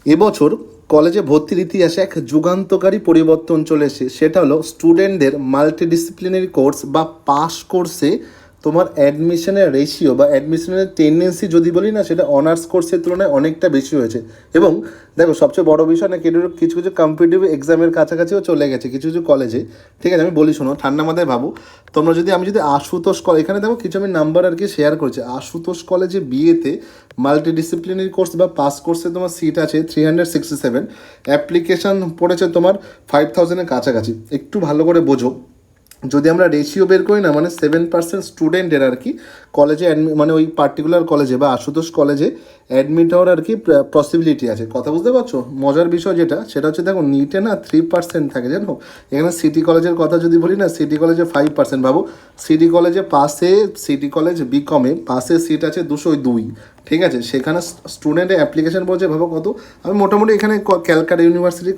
এবছর কলেজে ভর্তির ইতিহাসে এক যুগান্তকারী পরিবর্তন চলে এসেছে, সেটা হলো স্টুডেন্টদের মাল্টিডিসিপ্লিনারি কোর্স বা পাস কোর্সে তোমার অ্যাডমিশনের রেশিও বা অ্যাডমিশনের টেন্ডেন্সি যদি বলি না, সেটা অনার্স কোর্সের তুলনায় অনেকটা বেশি হয়েছে। এবং দেখো সবচেয়ে বড় বিষয় না, কিছু কিছু কম্পিটিটিভ এক্সামের কাছাকাছিও চলে গেছে কিছু কিছু কলেজে। ঠিক আছে, আমি বলি শোনো, ঠান্ডা মাথায় ভাবো। আমি যদি আশুতোষ কলেজ, এখানে দেখো কিছু আমি নাম্বার আর কি শেয়ার করেছি। আশুতোষ কলেজে বিএতে মাল্টিডিসিপ্লিনারি কোর্স বা পাস কোর্সে তোমার সিট আছে 367, অ্যাপ্লিকেশান পড়েছে তোমার 5000-এর কাছাকাছি। একটু ভালো করে বোঝো, যদি আমরা রেশিও বের করি না, মানে 7% স্টুডেন্টের আর কি কলেজে মানে ওই পার্টিকুলার কলেজে বা আশুতোষ কলেজে অ্যাডমিট হওয়ার আর কি পসিবিলিটি আছে। কথা বুঝতে পারছো? মজার বিষয় যেটা, সেটা হচ্ছে দেখো নিটে না 3% থাকে, জানো। এখানে সিটি কলেজের কথা যদি বলি না, সিটি কলেজে 5%। ভাবো, সিটি কলেজে পাশে, সিটি কলেজ বিকমে পাশে সিট আছে 202। ঠিক আছে, সেখানে স্টুডেন্টের অ্যাপ্লিকেশন বলছে, ভাবো কত। আমি মোটামুটি এখানে ক্যালকাটা ইউনিভার্সিটি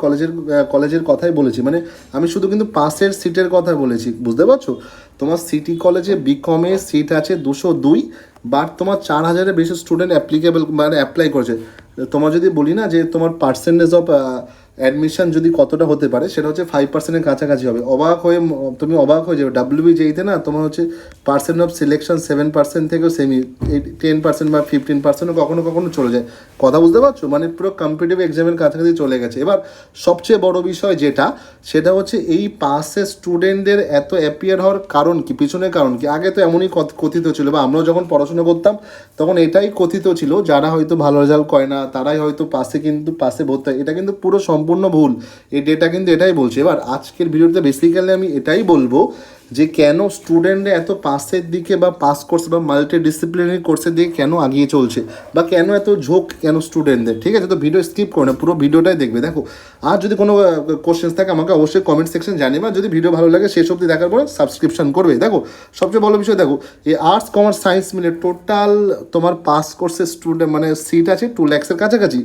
কলেজের কথাই বলেছি, মানে আমি শুধু কিন্তু পাশের সিটের কথা বলেছি, বুঝতে পারছো? তোমার সিটি কলেজে বিকমে সিট আছে 202, বাট তোমার 4000-এর বেশি স্টুডেন্ট মানে অ্যাপ্লাই করেছে। তোমার যদি বলি না যে তোমার পার্সেন্টেজ অফ অ্যাডমিশন যদি কতটা হতে পারে, সেটা হচ্ছে 5%-এর কাছাকাছি হবে। তুমি অবাক হয়ে যাবে। WBJEতে না তোমার হচ্ছে পার্সেন্ট অফ সিলেকশন 7% থেকেও 10% বা 15%ও কখনো কখনো চলে যায়। কথা বুঝতে পারছো? মানে পুরো কম্পিটিটিভ এক্সামের কাছাকাছি চলে গেছে। এবার সবচেয়ে বড় বিষয় যেটা, সেটা হচ্ছে এই পাসে স্টুডেন্টদের এত অ্যাপিয়ার হওয়ার কারণ কি, পিছনের কারণ কি। আগে তো এমনই কথিত ছিল, বা আমরাও যখন পড়াশোনা করতাম তখন এটাই কথিত ছিল, যারা হয়তো ভালো রেজাল্ট করে না তারাই হয়তো পাসে ভর্তি হয়। এটা কিন্তু পুরো সম্পূর্ণ ভুল। এই ডেটা কিন্তু এটাই বলছে। এবার আজকের ভিডিওতে বেসিক্যালি আমি এটাই বলবো যে কেন স্টুডেন্টরা এত পাসের দিকে বা পাস কোর্স বা মাল্টি ডিসিপ্লিনারি কোর্সের দিকে কেন আগিয়ে চলছে, বা কেন এত ঝোঁক কেন স্টুডেন্টদের। ঠিক আছে, তো ভিডিও স্কিপ করো না, পুরো ভিডিওটাই দেখবে। দেখো, আর যদি কোনো কোশ্চেন্স থাকে আমাকে অবশ্যই কমেন্ট সেকশন জানিয়ে, বা যদি ভিডিও ভালো লাগে শেষ অবধি দেখার পরে সাবস্ক্রিপশন করবে। দেখো, সবচেয়ে বড় বিষয় দেখো, এই আর্টস কমার্স সায়েন্স মিলে টোটাল তোমার পাস কোর্সের স্টুডেন্ট মানে সিট আছে 2 লাখের কাছাকাছি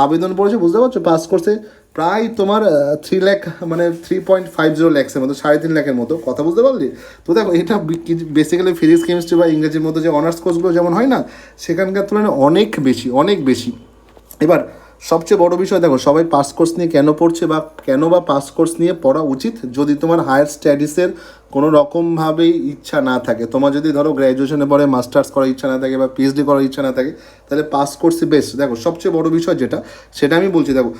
আবেদন পড়েছে, বুঝতে পারছো? পাস কোর্সে প্রায় তোমার 3 লাখ, মানে 3.50 ল্যাক্সের মতো, 3.5 লাখের মতো। কথা বুঝতে পারলি? তো দেখো, এটা বেসিক্যালি ফিজিক্স কেমিস্ট্রি বা ইংরেজির মতো যে অনার্স কোর্সগুলো যেমন হয় না, সেখানকার তুলনায় অনেক বেশি, অনেক বেশি। এবার সবচেয়ে বড় বিষয় দেখো, সবাই পাস কোর্স নিয়ে কেন পড়ছে, বা কেন বা পাস কোর্স নিয়ে পড়া উচিত যদি তোমার হায়ার স্টাডিজের কোনো রকমভাবেই ইচ্ছা না থাকে। তোমার যদি ধরো গ্র্যাজুয়েশনের পরে মাস্টার্স করার ইচ্ছা না থাকে বা পিএইচডি করার ইচ্ছা না থাকে, তাহলে পাস কোর্সই বেস্ট। দেখো, সবচেয়ে বড় বিষয় যেটা, সেটা আমি বলছি। দেখো,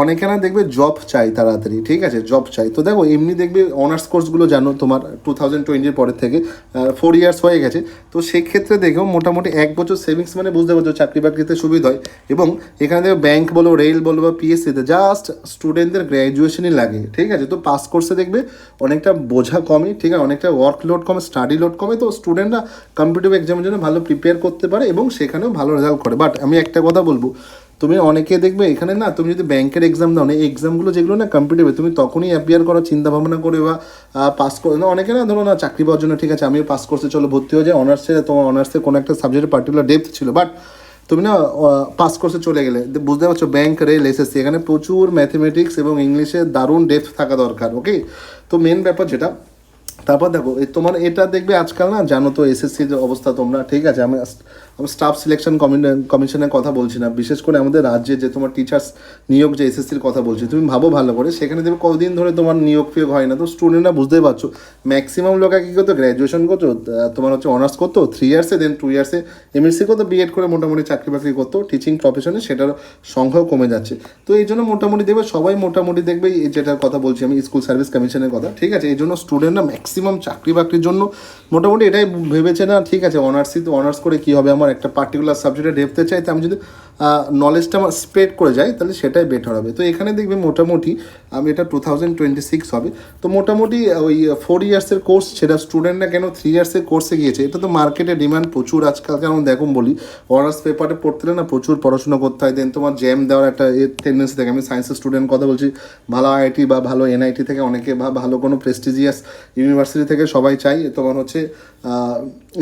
অনেকে না দেখবে জব চাই তাড়াতাড়ি, ঠিক আছে, জব চাই। তো দেখো, এমনি দেখবে অনার্স কোর্সগুলো জানো তোমার 2020-এর পরের থেকে 4 ইয়ার্স হয়ে গেছে। তো সেক্ষেত্রে দেখেও মোটামুটি 1 বছর সেভিংস, মানে বুঝতে পারছো চাকরি বাকরিতে সুবিধা হয়। এবং এখানে দেখো ব্যাংক বলো, রেল বলো বা পিএসসিতে জাস্ট স্টুডেন্টদের গ্র্যাজুয়েশনই লাগে। ঠিক আছে, তো পাস কোর্সে দেখবে অনেকটা বোঝা কমে, ঠিক আছে, অনেকটা ওয়ার্ক লোড কমে, স্টাডি লোড কমে। তো স্টুডেন্টরা কম্পিটিটিভ এক্সামের জন্য ভালো প্রিপেয়ার করতে পারে এবং সেখানেও ভালো রেজাল্ট করে। বাট আমি একটা কথা বলবো, তুমি অনেকে দেখবে এখানে না, তুমি যদি ব্যাংকের এক্সাম দাও না, এই এক্সামগুলো যেগুলো না কম্পিটিটিভ, তুমি তখনই অ্যাপিয়ার করার চিন্তা ভাবনা করে বা পাস করে না। অনেকে না ধরো না চাকরি পাওয়ার জন্য, ঠিক আছে আমিও পাস কোর্সে চলো ভর্তি হয়ে যাই, অনার্সে তোমার অনার্সে কোনো একটা সাবজেক্টের পার্টিকুলার ডেপথ ছিল, বাট তুমি না পাস কোর্সে চলে গেলে, বুঝতে পারছো, ব্যাংক, রেল, এসএসসি, এখানে প্রচুর ম্যাথমেটিক্স এবং ইংলিশে দারুণ ডেপথ থাকা দরকার। ওকে, তো মেন ব্যাপার যেটা, তারপর দেখো তোমার এটা দেখবে আজকাল না, জানো তো এসএসসির যে অবস্থা তোমরা, ঠিক আছে, আমি স্টাফ সিলেকশন কমিশনের কথা বলছি না, বিশেষ করে আমাদের রাজ্যে যে তোমার টিচার্স নিয়োগ যে এসএসসির কথা বলছি, তুমি ভাবো ভালো করে, সেখানে দেখবে কতদিন ধরে তোমার নিয়োগ ফিয়োগ হয় না। তো স্টুডেন্টরা বুঝতেই পারছো, ম্যাক্সিমাম লোক কী করতো, গ্র্যাজুয়েশন করতো, তোমার হচ্ছে অনার্স করতো 3 ইয়ার্সে, দেন 2 ইয়ার্সে এমএসসি করতো, বিএড করে মোটামুটি চাকরি বাকরি করতো টিচিং প্রফেশনে, সেটার সংখ্যাও কমে যাচ্ছে। তো এই জন্য মোটামুটি দেখবে সবাই মোটামুটি দেখবে, যেটার কথা বলছি আমি স্কুল সার্ভিস কমিশনের কথা, ঠিক আছে, এই জন্য স্টুডেন্টরা ম্যাক্সিমাম চাকরি বাকরির জন্য মোটামুটি এটাই ভেবেছে না, ঠিক আছে অনার্সই তো, অনার্স করে কী হবে, আমার একটা পার্টিকুলার সাবজেক্টে ডেপতে চাই, তো আমি যদি নলেজটা আমার স্প্রেড করে যাই তাহলে সেটাই বেটার হবে। তো এখানে দেখবে মোটামুটি আমি এটা 2026 হবে, তো মোটামুটি ওই 4 ইয়ার্সের কোর্স, সেটা স্টুডেন্টরা কেন 3 ইয়ার্সের কোর্সে গিয়েছে, এটা তো মার্কেটে ডিমান্ড প্রচুর আজকাল। কারণ দেখুন বলি, অনার্স পেপারে পড়তে না প্রচুর পড়াশোনা করতে হয়, দেন তোমার জ্যাম দেওয়ার একটা টেন্ডেন্সি থাকে। আমি সায়েন্সের স্টুডেন্ট কথা বলছি, ভালো আইআইটি বা ভালো এনআইটি থেকে অনেকে, বা ভালো কোনো প্রেস্টিজিয়াস ইউনিভার্সিটি থেকে সবাই চাই তোমার হচ্ছে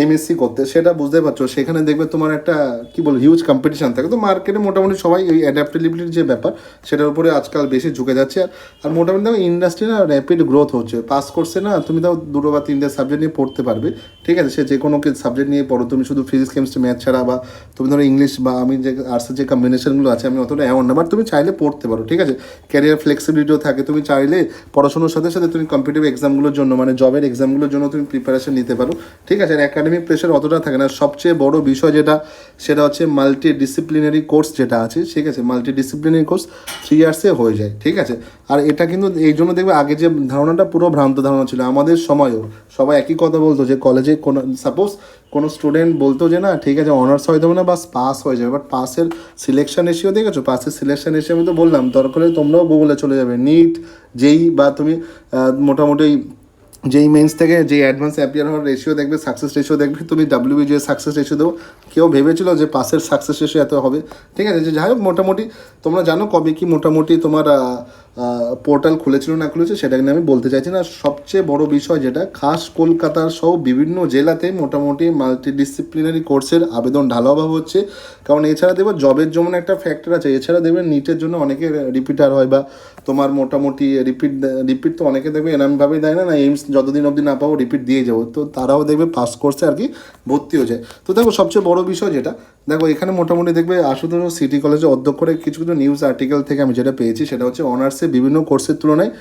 এমএসসি করতে, সেটা বুঝতে পারছো সেখানে দেখবে তোমার একটা কী বল হিউজ কম্পিটিশান থাকে। তো মার্কেটে মোটামুটি সবাই ওই অ্যাডাপ্টেবিলিটির যে ব্যাপার সেটার উপরে আজকাল বেশি ঝুঁকে যাচ্ছে। আর মোটামুটি দেখো ইন্ডাস্ট্রি না র্যাপিড গ্রোথ হচ্ছে। পাস কোর্সে না তুমি তাও 2 বা 3টে সাবজেক্ট নিয়ে পড়তে পারবে, ঠিক আছে? সে যে কোনো সাবজেক্ট নিয়ে পড়ো, তুমি শুধু ফিজিক্স কেমিস্ট্রি ম্যাথ ছাড়া, বা তুমি ধরো ইংলিশ বা আমি যে আর্টসের যে কম্বিনেশনগুলো আছে আমি অতটা অ্যাওয়ার না, বাট তুমি চাইলে পড়তে পারো, ঠিক আছে? ক্যারিয়ার ফ্লেক্সিবিলিটিও থাকে, তুমি চাইলে পড়াশোনার সাথে সাথে তুমি কম্পিটিটিভ এক্সামগুলোর জন্য মানে জবের এক্সামগুলোর জন্য তুমি প্রিপারেশন নিতে পারো, ঠিক আছে? আর একাডেমিক প্রেশার অতটা থাকে না। সবচেয়ে বড় বিষয় যেটা সেটা হচ্ছে মাল্টি ডিসিপ্লিনারি কোর্স যেটা আছে, ঠিক আছে? মাল্টি ডিসিপ্লিনারি কোর্স 3 ইয়ার্সে হয়ে যায়, ঠিক আছে? আর এটা কিন্তু এই জন্য দেখবে আগে যে ধারণাটা পুরো ভ্রান্ত ধারণা ছিল, আমাদের সময়ও সবাই একই কথা বলতো যে কলেজে কোনো সাপোজ কোনো স্টুডেন্ট বলতো যে না ঠিক আছে অনার্স হয়ে যাবে না, বাস পাস হয়ে যাবে, বাট পাসের সিলেকশন রেশিও দেখেছো? পাসের সিলেকশন রেশিও আমি তো বললাম, দরকার হলে তোমরাও গুগলে চলে যাবে, নিট যেই বা তুমি মোটামুটি যেই মেন্স থেকে যেই অ্যাডভান্স অ্যাপিয়ার হওয়ার রেশিও দেখবে, সাকসেস রেশিও দেখবে, তুমি ডাব্লিউবিজি সাকসেস রেশিও দেবো, কেউ ভেবেছিল যে পাসের সাকসেস রেশিও এত হবে, ঠিক আছে? যে যাই হোক মোটামুটি তোমরা জানো কবে কি মোটামুটি তোমার পোর্টাল খুলেছিল না খুলেছে সেটা কিন্তু আমি বলতে চাইছি না। সবচেয়ে বড় বিষয় যেটা খাস কলকাতার সহ বিভিন্ন জেলাতে মোটামুটি মাল্টিডিসিপ্লিনারি কোর্সের আবেদন ঢালাওভাবে হচ্ছে। কারণ এছাড়া দেখবে জবের যেমন একটা ফ্যাক্টর আছে, এছাড়া দেখবে নিটের জন্য অনেকে রিপিটার হয়, বা তোমার মোটামুটি রিপিট তো অনেকে দেখবে এরমভাবেই দেয় না, এইমস যতদিন অবধি না পাবো রিপিট দিয়ে যাবো, তো তারাও দেখবে পাস কোর্সে আর কি ভর্তি হয়ে যায়। তো দেখো সবচেয়ে বড় বিষয় যেটা দেখো এখানে মোটামুটি দেখবে আশুতোষ সিটি কলেজের অধ্যক্ষের কিছু কিছু নিউজ আর্টিকেল থেকে আমি যেটা পেয়েছি সেটা হচ্ছে অনার্সে বিভিন্ন কোর্সের তুলনায়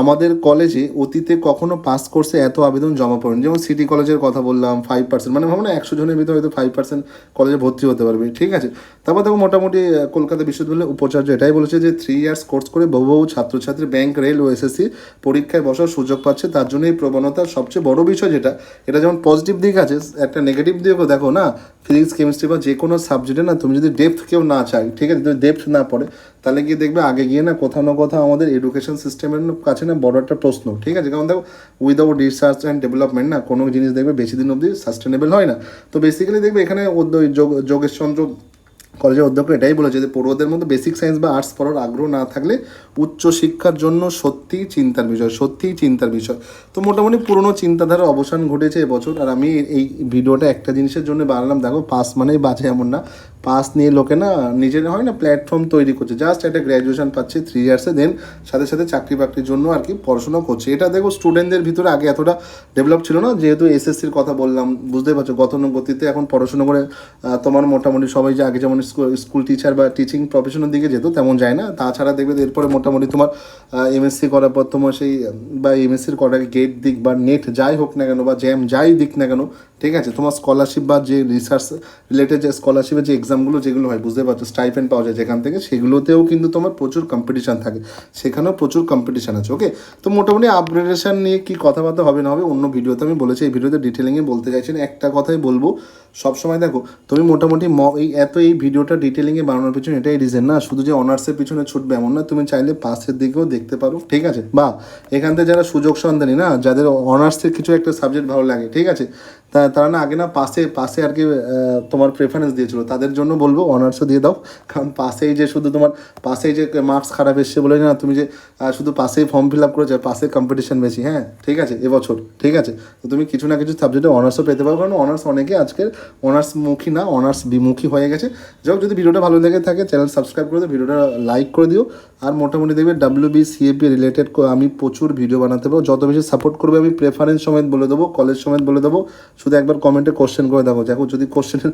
আমাদের কলেজে অতীতে কখনো পাস কোর্সে এত আবেদন জমা পড়েনি। যেমন সিটি কলেজের কথা বললাম 5%, মানে ভাবো না 100 জনের ভিতরে হয়তো 5% কলেজে ভর্তি হতে পারবে, ঠিক আছে? তারপর দেখো মোটামুটি কলকাতা বিশ্ববিদ্যালয়ের উপাচার্য এটাই বলেছে যে 3 ইয়ার্স কোর্স করে বহু বহু ছাত্রছাত্রী ব্যাংক, রেল ও এসএসসি পরীক্ষায় বসার সুযোগ পাচ্ছে। তার জন্য এই প্রবণতার সবচেয়ে বড় বিষয় যেটা, এটা যেমন পজিটিভ দিক আছে, একটা নেগেটিভ দিকও দেখো না। ফিজিক্স কেমিস্ট্রি বা যে কোনো সাবজেক্টে না তুমি যদি ডেপথ কেউ না চাই, ঠিক আছে, যদি ডেপথ না পড়ে, তাহলে গিয়ে দেখবে আগে গিয়ে না কোথাও না কোথাও আমাদের এডুকেশন সিস্টেমের কাছে না বড় একটা প্রশ্ন, ঠিক আছে? কারণ দেখো উইদাউট রিসার্চ অ্যান্ড ডেভেলপমেন্ট না কোনো জিনিস দেখবে বেশি দিন অবধি সাস্টেনেবল হয় না। তো বেসিক্যালি দেখবে এখানে যোগেশচন্দ্র কলেজের অধ্যক্ষ এটাই বলেছে যে পড়ুয়াদের মধ্যে বেসিক সায়েন্স বা আর্টস পড়ার আগ্রহ না থাকলে উচ্চশিক্ষার জন্য সত্যিই চিন্তার বিষয়। তো মোটামুটি পুরনো চিন্তাধারার অবসান ঘটেছে এবছর। আর আমি এই ভিডিওটা একটা জিনিসের জন্য বানালাম, দেখো পাস মানেই বাজে এমন না, পাস নিয়ে লোকে না নিজের হয় না প্ল্যাটফর্ম তৈরি করছে, জাস্ট একটা গ্র্যাজুয়েশন পাচ্ছে 3 ইয়ার্সে, দেন সাথে সাথে চাকরি বাকরির জন্য আর কি পড়াশোনা করছে। এটা দেখো স্টুডেন্টদের ভিতরে আগে এতটা ডেভেলপ ছিল না, যেহেতু এসএসসির কথা বললাম, বুঝতেই পারছো গতানুগতিতে এখন পড়াশোনা করে তোমার মোটামুটি সবাই যে আগে যেমন স্কুল টিচার বা টিচিং প্রফেশনের দিকে যেত তেমন যায় না। তাছাড়া দেখবে এরপরে মোটামুটি তোমার এমএসসি করার পর তোমার সেই বা এমএসসির করার গেট দিক বা নেট যাই হোক না কেন বা জ্যাম যাই দিক না কেন, ঠিক আছে, তোমার স্কলারশিপ বা যে রিসার্চ রিলেটেড যে স্কলারশিপের যে এক্সামগুলো যেগুলো হয় বুঝতে পারছো স্টাইপেন্ড পাওয়া যায় যেখান থেকে, সেগুলোতেও কিন্তু তোমার প্রচুর কম্পিটিশান থাকে, সেখানেও প্রচুর কম্পিটিশান আছে। ওকে, তো মোটামুটি আপগ্রেডেশন নিয়ে কী কথাবার্তা হবে না হবে অন্য ভিডিওতে আমি বলেছি, এই ভিডিওতে ডিটেলিংয়ে বলতে চাইছি না। একটা কথাই বলবো, সবসময় দেখো তুমি মোটামুটি এই ভিডিওটা ডিটেলিংয়ে বানানোর পিছনে এটাই রিজন না, শুধু যে অনার্সের পিছনে ছুটবে এমন না, তুমি চাইলে পাসের দিকেও দেখতে পারো, ঠিক আছে? বা এখান থেকে যারা সুযোগ সন্ধানী না, যাদের অনার্সের কিছু একটা সাবজেক্ট ভালো লাগে, ঠিক আছে, তারা না আগে না পাসে আর কি তোমার প্রেফারেন্স দিয়েছিল, তাদের জন্য বলবো অনার্সও দিয়ে দাও। কারণ পাসেই যে শুধু তোমার পাসেই যে মার্কস খারাপ এসছে বলে না তুমি যে শুধু পাসেই ফর্ম ফিল আপ করেছো, পাসে কম্পিটিশন বেশি, হ্যাঁ ঠিক আছে এবছর, ঠিক আছে? তো তুমি কিছু না কিছু সাবজেক্টে অনার্সও পেতে পারো, কারণ অনার্স অনেকে আজকের অনার্সমুখী না অনার্স বিমুখী হয়ে গেছে। যাই হোক, যদি ভিডিওটা ভালো লেগে থাকে চ্যানেল সাবস্ক্রাইব করে দিও, ভিডিওটা লাইক করে দিও। আর মোটামুটি দেখবে WBCAP রিলেটেড আমি প্রচুর ভিডিও বানাতে পারবো, যত বেশি সাপোর্ট করবে আমি প্রেফারেন্স সমেত বলে দেবো, কলেজ সমেত বলে দেবো। শুধু একবার কমেন্টে কোশ্চেন করে দেখো, দেখো যদি কোশ্চেনের